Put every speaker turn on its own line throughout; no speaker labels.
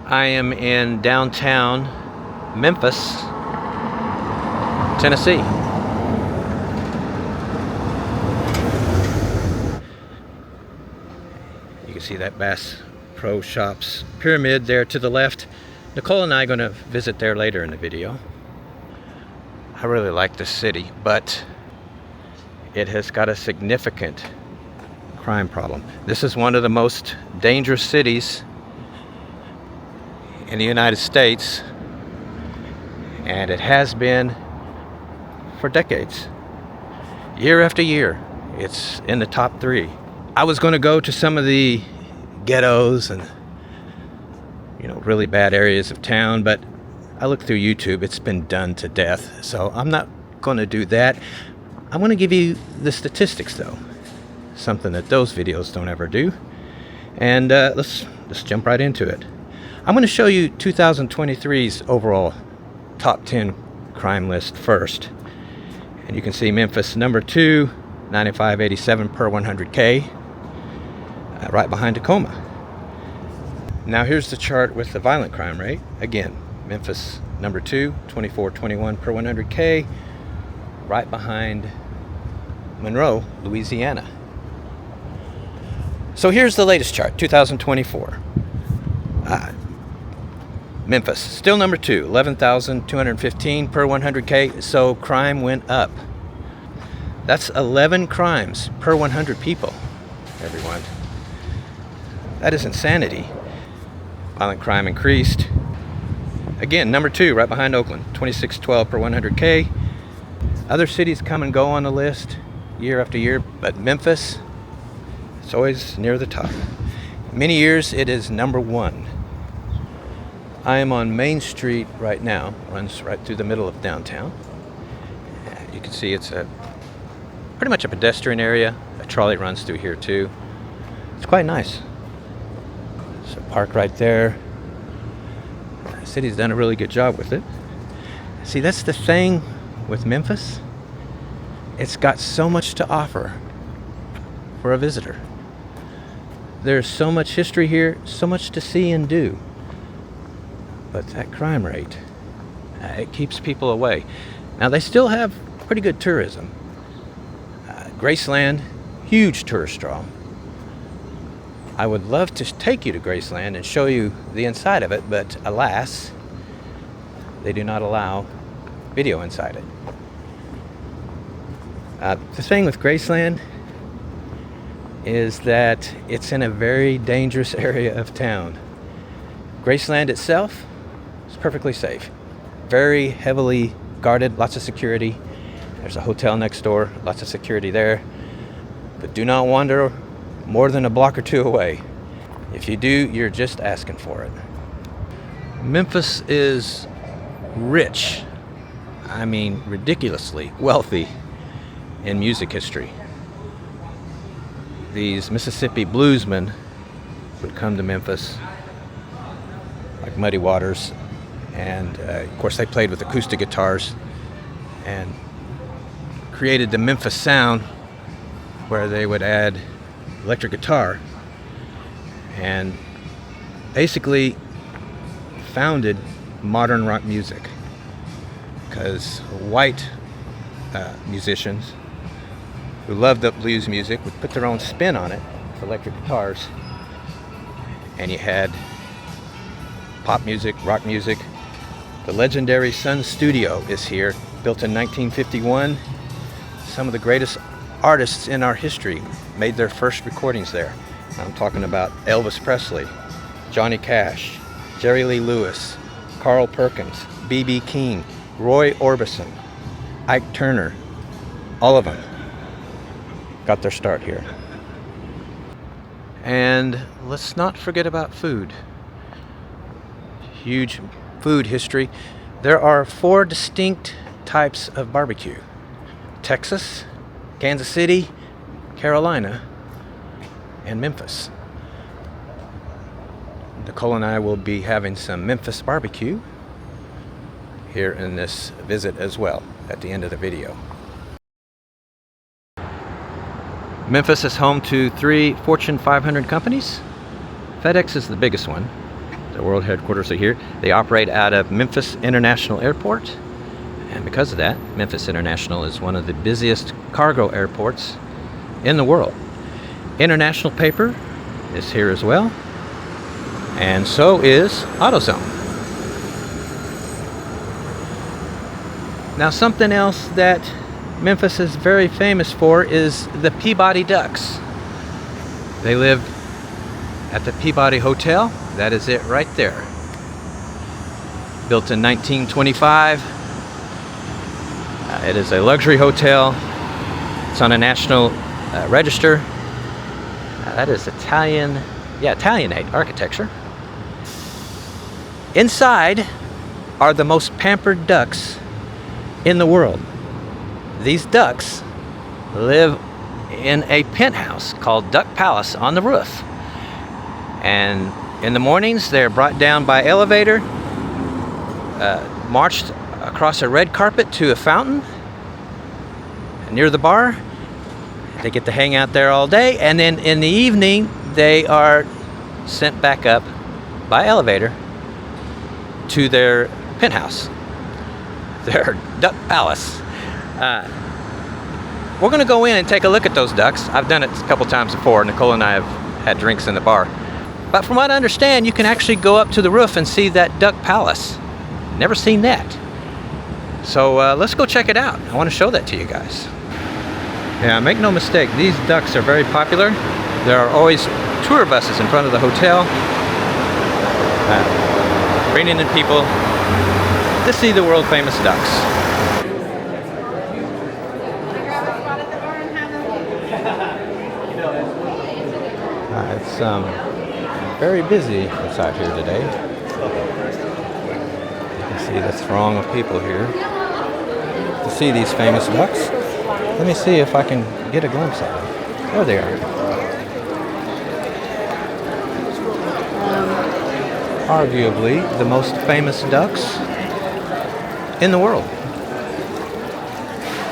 I am in downtown Memphis, Tennessee. You can see that Bass Pro Shops pyramid there to the left. Nicole and I are going to visit there later in the video. I really like this city, but it has got a significant crime problem. This is one of the most dangerous cities in the United States, and it has been for decades. Year after year, it's in the top 3. I was going to go to some of the ghettos and really bad areas of town, but I looked through YouTube. It's been done to death, so I'm not going to do that. I want to give you the statistics, though, something that those videos don't ever do. And let's jump right into it. I'm going to show you 2023's overall top 10 crime list first. And you can see Memphis number 2, 95.87 per 100K, right behind Tacoma. Now here's the chart with the violent crime rate. Again, Memphis number 2, 24.21 per 100K, right behind Monroe, Louisiana. So here's the latest chart, 2024. Memphis, still number 2, 11,215 per 100K, so crime went up. That's 11 crimes per 100 people, everyone. That is insanity. Violent crime increased. Again, number 2, right behind Oakland, 2612 per 100K. Other cities come and go on the list year after year, but Memphis, it's always near the top. Many years it is number 1. I am on Main Street right now, runs right through the middle of downtown. You can see it's pretty much a pedestrian area. A trolley runs through here too. It's quite nice. There's a park right there. The city's done a really good job with it. See, that's the thing with Memphis. It's got so much to offer for a visitor. There's so much history here, so much to see and do. But that crime rate, it keeps people away. Now, they still have pretty good tourism. Graceland, huge tourist draw. I would love to take you to Graceland and show you the inside of it, but alas, they do not allow video inside it. The thing with Graceland is that it's in a very dangerous area of town. Graceland itself is perfectly safe. Very heavily guarded, lots of security. There's a hotel next door, lots of security there. But do not wander more than a block or 2 away. If you do, you're just asking for it. Memphis is rich, I mean ridiculously wealthy in music history. These Mississippi bluesmen would come to Memphis, like Muddy Waters, and of course they played with acoustic guitars and created the Memphis sound, where they would add electric guitar and basically founded modern rock music, because white musicians who loved the blues music would put their own spin on it with electric guitars, and you had pop music, rock music. The legendary Sun Studio is here, built in 1951. Some of the greatest artists in our history made their first recordings there. I'm talking about Elvis Presley, Johnny Cash, Jerry Lee Lewis, Carl Perkins, B.B. King, Roy Orbison, Ike Turner. All of them got their start here. And let's not forget about food. Huge food history. There are 4 distinct types of barbecue: Texas, Kansas City, Carolina, and Memphis. Nicole and I will be having some Memphis barbecue here in this visit as well at the end of the video. Memphis is home to 3 Fortune 500 companies. FedEx is the biggest one. The world headquarters are here. They operate out of Memphis International Airport. And because of that, Memphis International is one of the busiest cargo airports in the world. International Paper is here as well. And so is AutoZone. Now, something else that Memphis is very famous for is the Peabody ducks. They live at the Peabody Hotel. That is it right there. Built in 1925. It is a luxury hotel. It's on a national register. That is Italianate architecture. Inside are the most pampered ducks in the world. These ducks live in a penthouse called Duck Palace on the roof. And in the mornings, they're brought down by elevator, marched across a red carpet to a fountain near the bar. They get to hang out there all day, and then in the evening, they are sent back up by elevator to their penthouse, their Duck Palace. We're going to go in and take a look at those ducks. I've done it a couple times before. Nicole and I have had drinks in the bar. But from what I understand, you can actually go up to the roof and see that Duck Palace. Never seen that. So let's go check it out. I want to show that to you guys. Yeah, make no mistake, these ducks are very popular. There are always tour buses in front of the hotel, bringing in people to see the world famous ducks. It's very busy inside here today. You can see the throng of people here to see these famous ducks. Let me see if I can get a glimpse of them. There they are. Arguably the most famous ducks in the world.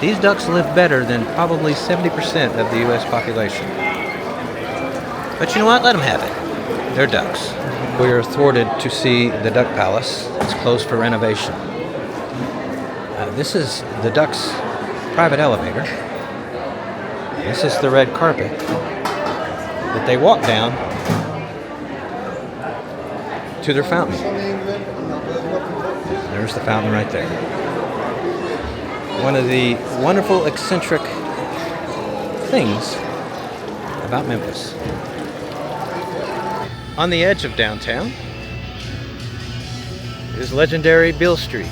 These ducks live better than probably 70% of the U.S. population. But you know what? Let them have it. They're ducks. We are thwarted to see the Duck Palace. It's closed for renovation. This is the ducks' private elevator. This is the red carpet that they walk down to their fountain. There's the fountain right there. One of the wonderful, eccentric things about Memphis. On the edge of downtown is legendary Beale Street.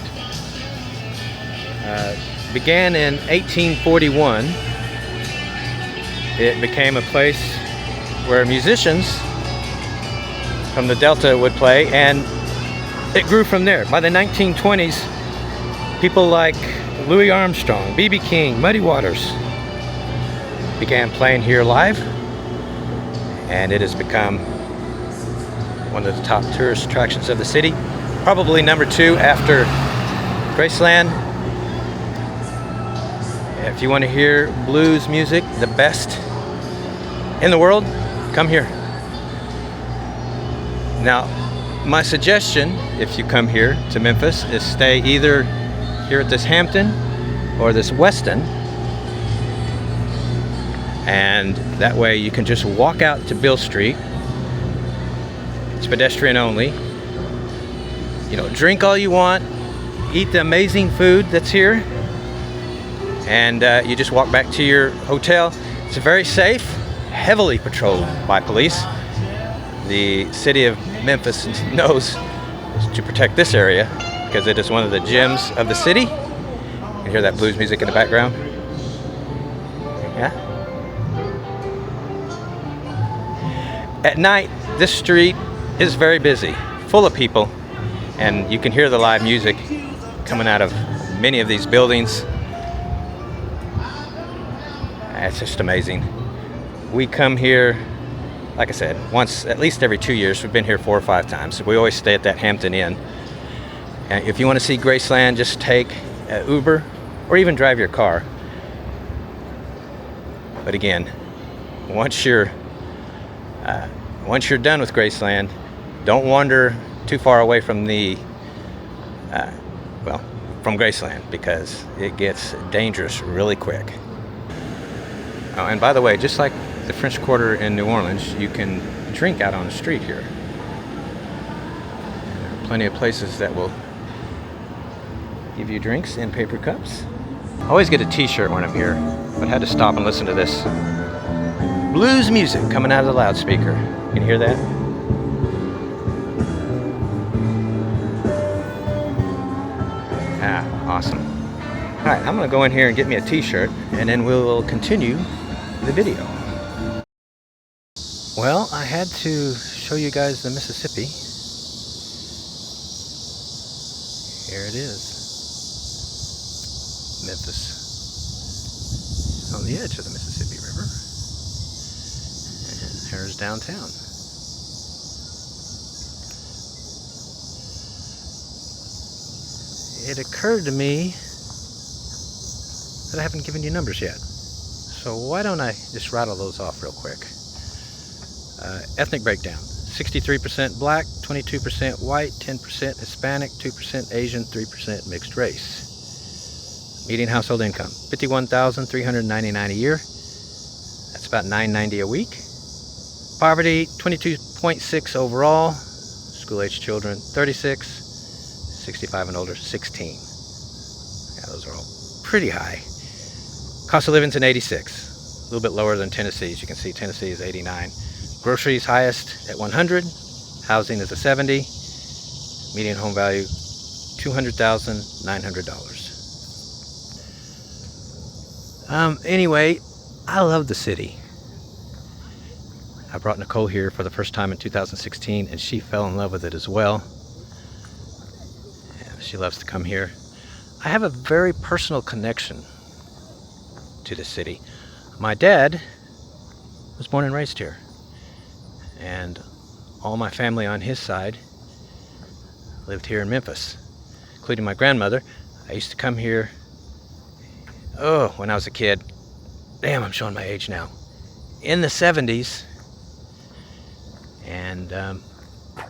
Began in 1841. It became a place where musicians from the Delta would play, and it grew from there. By the 1920s, people like Louis Armstrong, B.B. King, Muddy Waters began playing here live, and it has become one of the top tourist attractions of the city. Probably number 2 after Graceland. If you want to hear blues music, the best in the world, come here. Now, my suggestion, if you come here to Memphis, is stay either here at this Hampton or this Weston. And that way you can just walk out to Beale Street. It's pedestrian only. You know, drink all you want, eat the amazing food that's here, and you just walk back to your hotel. It's very safe, heavily patrolled by police. The city of Memphis knows to protect this area because it is one of the gems of the city. You can hear that blues music in the background. Yeah. At night, this street is very busy, full of people, and you can hear the live music coming out of many of these buildings. It's just amazing. We come here, like I said, once, at least every 2 years. We've been here 4 or 5 times. We always stay at that Hampton Inn. And if you want to see Graceland, just take Uber or even drive your car. But again, once you're done with Graceland, don't wander too far away from the, well, from Graceland, because it gets dangerous really quick. Oh, and by the way, just like the French Quarter in New Orleans, you can drink out on the street here. There are plenty of places that will give you drinks in paper cups. I always get a t-shirt when I'm here, but I had to stop and listen to this blues music coming out of the loudspeaker. Can you hear that? Ah, awesome. All right, I'm gonna go in here and get me a t-shirt, and then we'll continue the video. Well, I had to show you guys the Mississippi. Here it is. Memphis. On the edge of the Mississippi River. And there's downtown. It occurred to me that I haven't given you numbers yet. So why don't I just rattle those off real quick. Ethnic breakdown. 63% black, 22% white, 10% Hispanic, 2% Asian, 3% mixed race. Median household income, $51,399 a year. That's about $990 a week. Poverty, 22.6 overall. School-age children, 36. 65 and older, 16. Yeah, those are all pretty high. Cost of living's an 86. A little bit lower than Tennessee. As you can see, Tennessee is 89. Groceries highest at 100. Housing is a 70. Median home value, $200,900. Anyway, I love the city. I brought Nicole here for the first time in 2016, and she fell in love with it as well. Yeah, she loves to come here. I have a very personal connection to the city. My dad was born and raised here, and all my family on his side lived here in Memphis, including my grandmother. I used to come here, when I was a kid. Damn, I'm showing my age now. In the 70s, and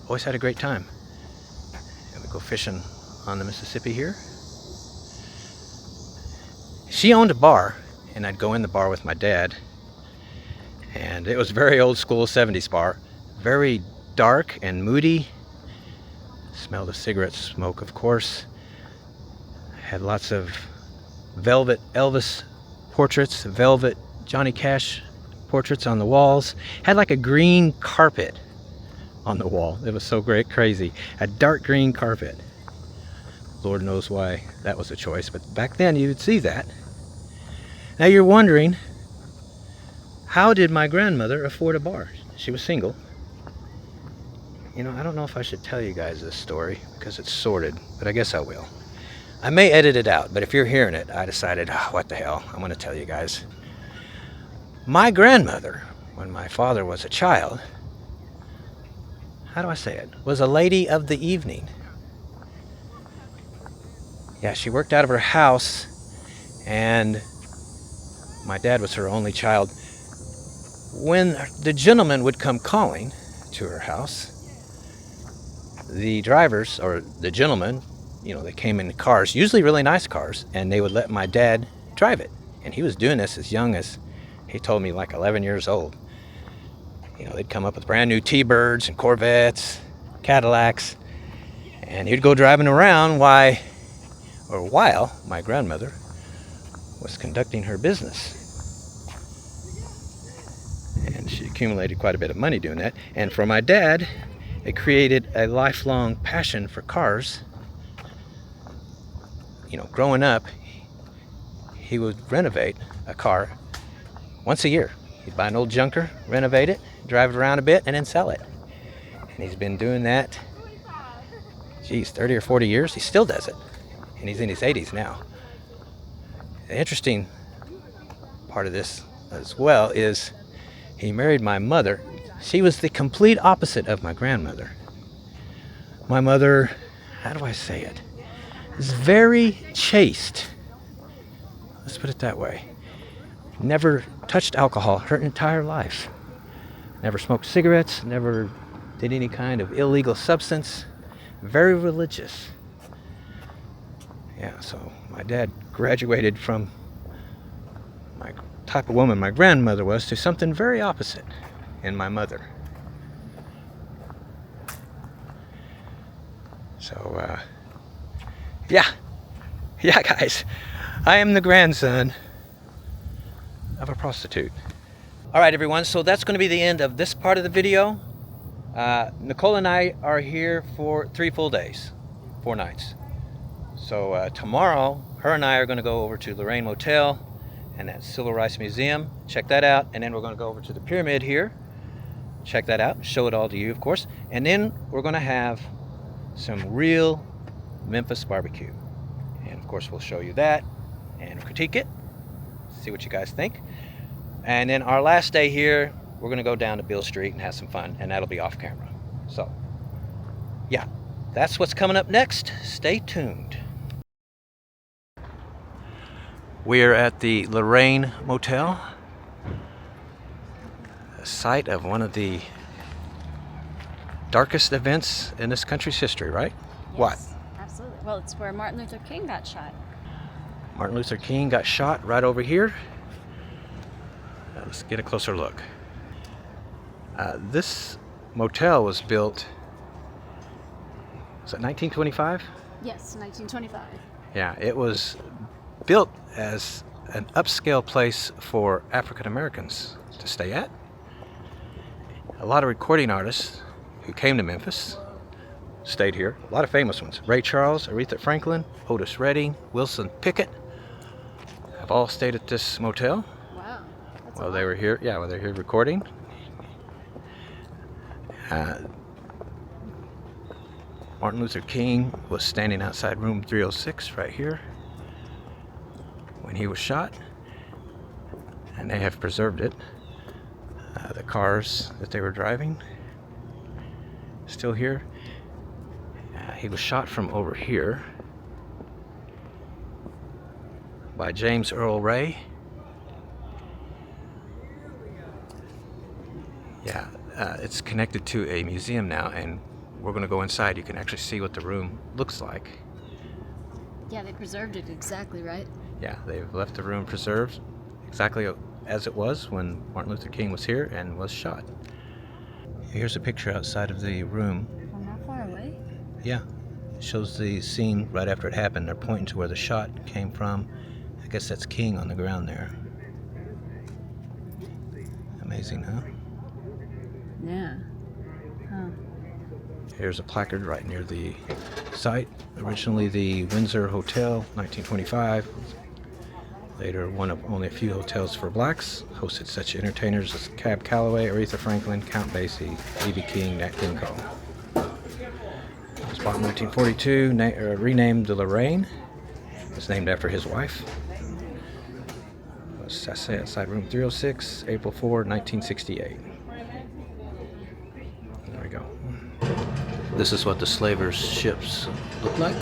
always had a great time. And we go fishing on the Mississippi here. She owned a bar, and I'd go in the bar with my dad, and it was a very old school 70s bar, very dark and moody. Smelled of cigarette smoke, of course. Had lots of velvet Elvis portraits, velvet Johnny Cash portraits on the walls. Had like a green carpet on the wall. It was so great, crazy. A dark green carpet. Lord knows why that was a choice, but back then you would see that. Now you're wondering, how did my grandmother afford a bar? She was single. You know, I don't know if I should tell you guys this story because it's sordid, but I guess I will. I may edit it out, but if you're hearing it, I decided, what the hell, I'm going to tell you guys. My grandmother, when my father was a child, how do I say it, was a lady of the evening. Yeah, she worked out of her house, and my dad was her only child. When the gentleman would come calling to her house, the drivers, or the gentlemen, you know, they came in cars, usually really nice cars, and they would let my dad drive it. And he was doing this as young as, he told me, like 11 years old. You know, they'd come up with brand new T-Birds and Corvettes, Cadillacs, and he'd go driving around while my grandmother was conducting her business. And she accumulated quite a bit of money doing that. And for my dad, it created a lifelong passion for cars. You know, growing up, he would renovate a car once a year. He'd buy an old junker, renovate it, drive it around a bit, and then sell it. And he's been doing that, 30 or 40 years. He still does it. And he's in his 80s now. The interesting part of this as well is he married my mother. She was the complete opposite of my grandmother. My mother, how do I say it, is very chaste. Let's put it that way. Never touched alcohol her entire life. Never smoked cigarettes, never did any kind of illegal substance. very religious. Yeah, so my dad graduated from my type of woman my grandmother was to something very opposite in my mother. So, yeah, guys, I am the grandson of a prostitute. All right, everyone, so that's going to be the end of this part of the video. Nicole and I are here for 3 full days, 4 nights. So tomorrow, her and I are going to go over to Lorraine Motel and that Civil Rights Museum, check that out, and then we're going to go over to the pyramid here, check that out, show it all to you, of course, and then we're going to have some real Memphis barbecue. And of course, we'll show you that and critique it, see what you guys think. And then our last day here, we're gonna go down to Beale Street and have some fun, and that'll be off camera. So, yeah, that's what's coming up next. Stay tuned. We're at the Lorraine Motel, a site of one of the darkest events in this country's history, right?
Yes,
what?
Absolutely. Well, it's where Martin Luther King got shot.
Martin Luther King got shot right over here. Let's get a closer look. This motel was built, was it 1925?
Yes, 1925.
Yeah, it was built as an upscale place for African Americans to stay at. A lot of recording artists who came to Memphis stayed here. A lot of famous ones. Ray Charles, Aretha Franklin, Otis Redding, Wilson Pickett have all stayed at this motel.
Wow.
Well, they were here. Yeah, well, they're here recording. Martin Luther King was standing outside room 306 right here when he was shot, and they have preserved it. The cars that they were driving still here. He was shot from over here by James Earl Ray. Yeah, it's connected to a museum now, and we're going to go inside. You can actually see what the room looks like.
Yeah, they preserved it exactly right.
Yeah, they've left the room preserved exactly as it was when Martin Luther King was here and was shot. Here's a picture outside of the room.
From how far away?
Yeah, it shows the scene right after it happened. They're pointing to where the shot came from. I guess that's King on the ground there. Amazing, huh?
Yeah. Huh.
Here's a placard right near the site. Originally the Windsor Hotel, 1925. Later one of only a few hotels for blacks. Hosted such entertainers as Cab Calloway, Aretha Franklin, Count Basie, B.B. King, Nat King Cole. It was bought in 1942, renamed the Lorraine. It was named after his wife. It was, I say, outside room 306, April 4, 1968. There we go. This is what the slavers' ships look like.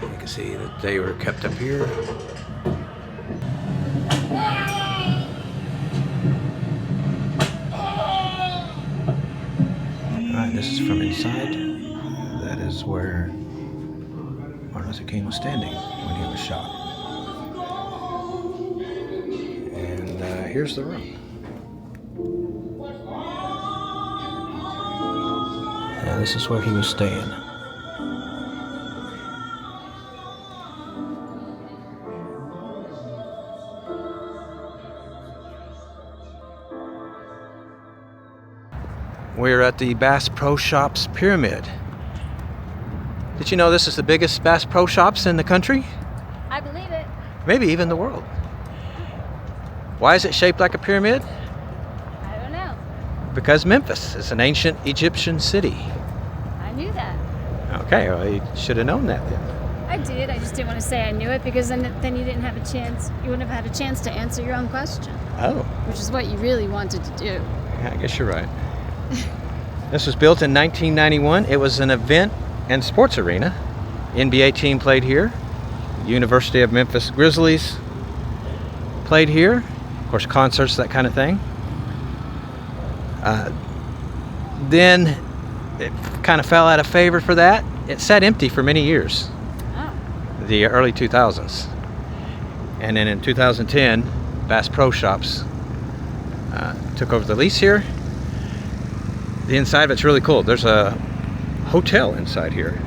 You can see that they were kept up here. Alright, this is from inside. That is where Martin Luther King was standing when he was shot. And here's the room. This is where he was staying. We're at the Bass Pro Shops Pyramid. Did you know this is the biggest Bass Pro Shops in the country?
I believe it.
Maybe even the world. Why is it shaped like a pyramid?
I don't know.
Because Memphis is an ancient Egyptian city.
I knew that.
Okay, well, you should have known that then.
I did. I just didn't want to say I knew it because then you didn't have a chance. You wouldn't have had a chance to answer your own question.
Oh.
Which is what you really wanted to do.
Yeah, I guess you're right. This was built in 1991. It was an event and sports arena. NBA team played here. University of Memphis Grizzlies played here. Of course, concerts, that kind of thing. Then it kind of fell out of favor for that. It sat empty for many years,
Oh.
the early 2000s. And then in 2010, Bass Pro Shops took over the lease here. The inside of it's really cool. There's a hotel inside here.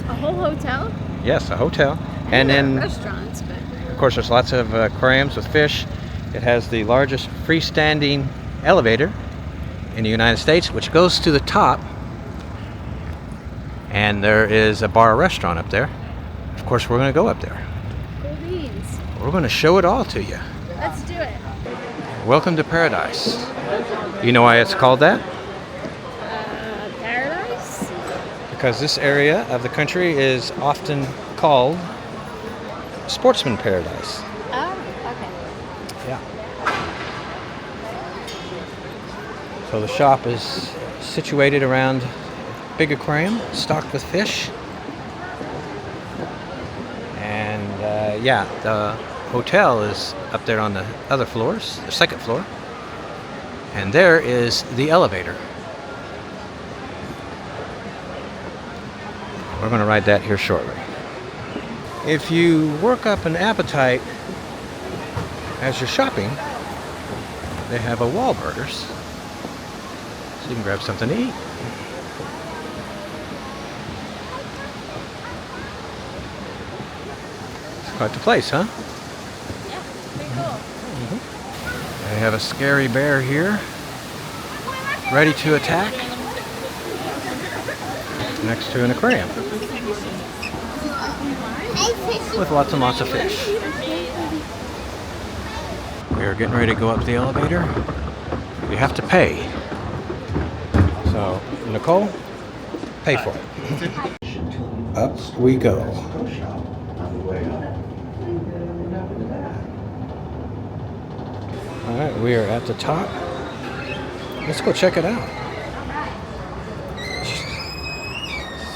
A whole hotel?
Yes, a hotel. And then,
restaurants, but
of course, there's lots of aquariums with fish. It has the largest freestanding elevator in the United States, which goes to the top. And there is a bar restaurant up there. Of course, we're going to go up there.
cool beans.
We're going to show it all to you.
Let's do it.
Welcome to paradise. You know why it's called that?
Paradise?
Because this area of the country is often called sportsman paradise.
Oh, okay.
Yeah. So the shop is situated around a big aquarium stocked with fish. And yeah, the hotel is up there on the other floors, the second floor. And there is the elevator. We're going to ride that here shortly. If you work up an appetite as you're shopping, they have a Wahlburgers, so you can grab something to eat. It's quite the place, huh?
Yeah, pretty cool.
They have a scary bear here, ready to attack, next to an aquarium with lots and lots of fish. We are getting ready to go up the elevator. You have to pay. So, Nicole, pay for it. Up we go. All right, we are at the top. Let's go check it out.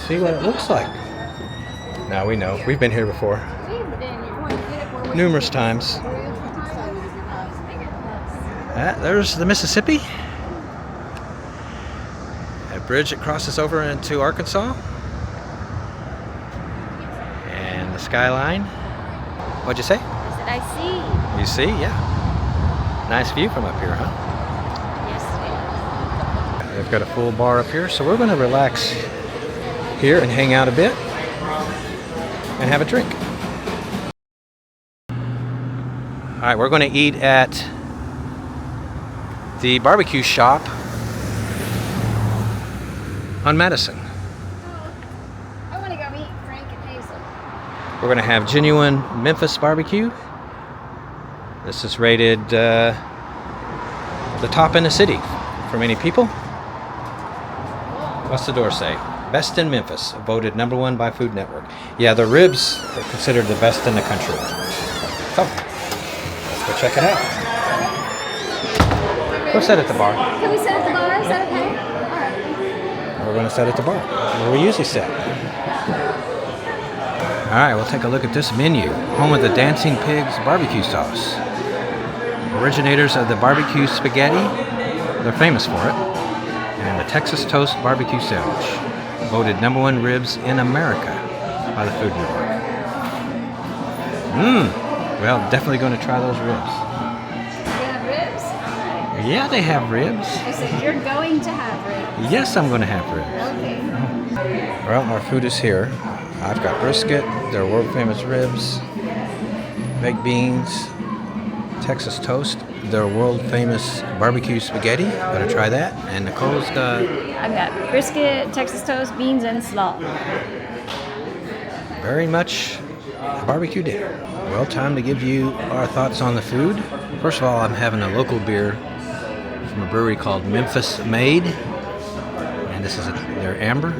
See what it looks like. Now we know. We've been here before. Numerous times. There's the Mississippi. A bridge that crosses over into Arkansas. And the skyline. What'd you say?
I said, I see.
You see? Yeah. Nice view from up here, huh?
Yes,
They've got a full bar up here, so we're going to relax here and hang out a bit and have a drink. All right, we're going to eat at the barbecue shop on Madison.
I want to go meet Frank and Hazel.
We're going to have genuine Memphis barbecue. This is rated the top in the city for many people. What's the door say? Best in Memphis, voted #1 by Food Network. Yeah, the ribs are considered the best in the country. So, let's go check it out. We'll set at the bar.
Can we sit at the bar? Is that okay? All right.
We're going to set at the bar, where we usually sit. All right, we'll take a look at this menu. Home of the Dancing Pigs barbecue sauce. Originators of the barbecue spaghetti, they're famous for it. And the Texas Toast barbecue sandwich, voted #1 ribs in America by the Food Network. Well, definitely going to try those ribs.
You have ribs?
Yeah, they have ribs.
I said, you're going to have ribs.
Yes, I'm going to have ribs.
Okay.
Well, our food is here. I've got brisket, their world famous ribs, baked beans, Texas toast, their world famous barbecue spaghetti. Gotta try that. And Nicole's got
I've got brisket, Texas toast, beans, and slaw.
very much a barbecue dinner. Well, time to give you our thoughts on the food. First of all, I'm having a local beer from a brewery called Memphis Made. And this is their amber.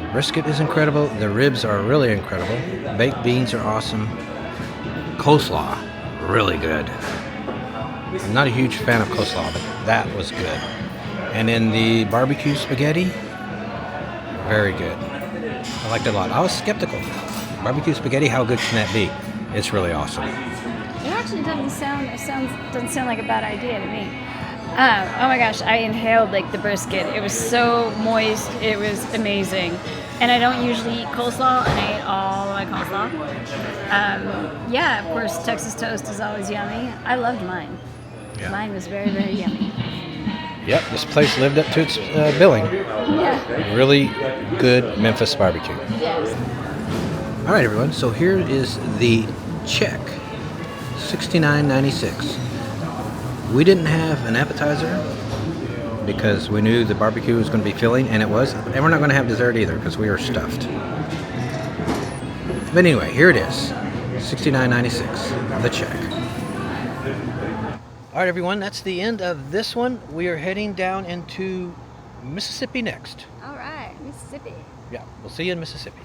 The brisket is incredible. The ribs are really incredible. Baked beans are awesome. Coleslaw, really good. I'm not a huge fan of coleslaw, but that was good. And then the barbecue spaghetti, very good. I liked it a lot. I was skeptical. Barbecue spaghetti, how good can that be? It's really awesome.
It actually doesn't sound like a bad idea to me. Oh my gosh, I inhaled like the brisket. It was so moist. It was amazing. And I don't usually eat coleslaw, and I ate all of my coleslaw. Yeah, of course, Texas toast is always yummy. I loved mine.
Yeah.
Mine was very, very yummy.
Yep, this place lived up to its billing.
Yeah.
Really good Memphis barbecue.
Yes.
All right, everyone. So here is the check, $69.96. We didn't have an appetizer because we knew the barbecue was going to be filling, and it was. And we're not going to have dessert either because we are stuffed. But anyway, here it is, $69.96, the check. All right, everyone. That's the end of this one. We are heading down into Mississippi next.
All right, Mississippi.
Yeah, we'll see you in Mississippi.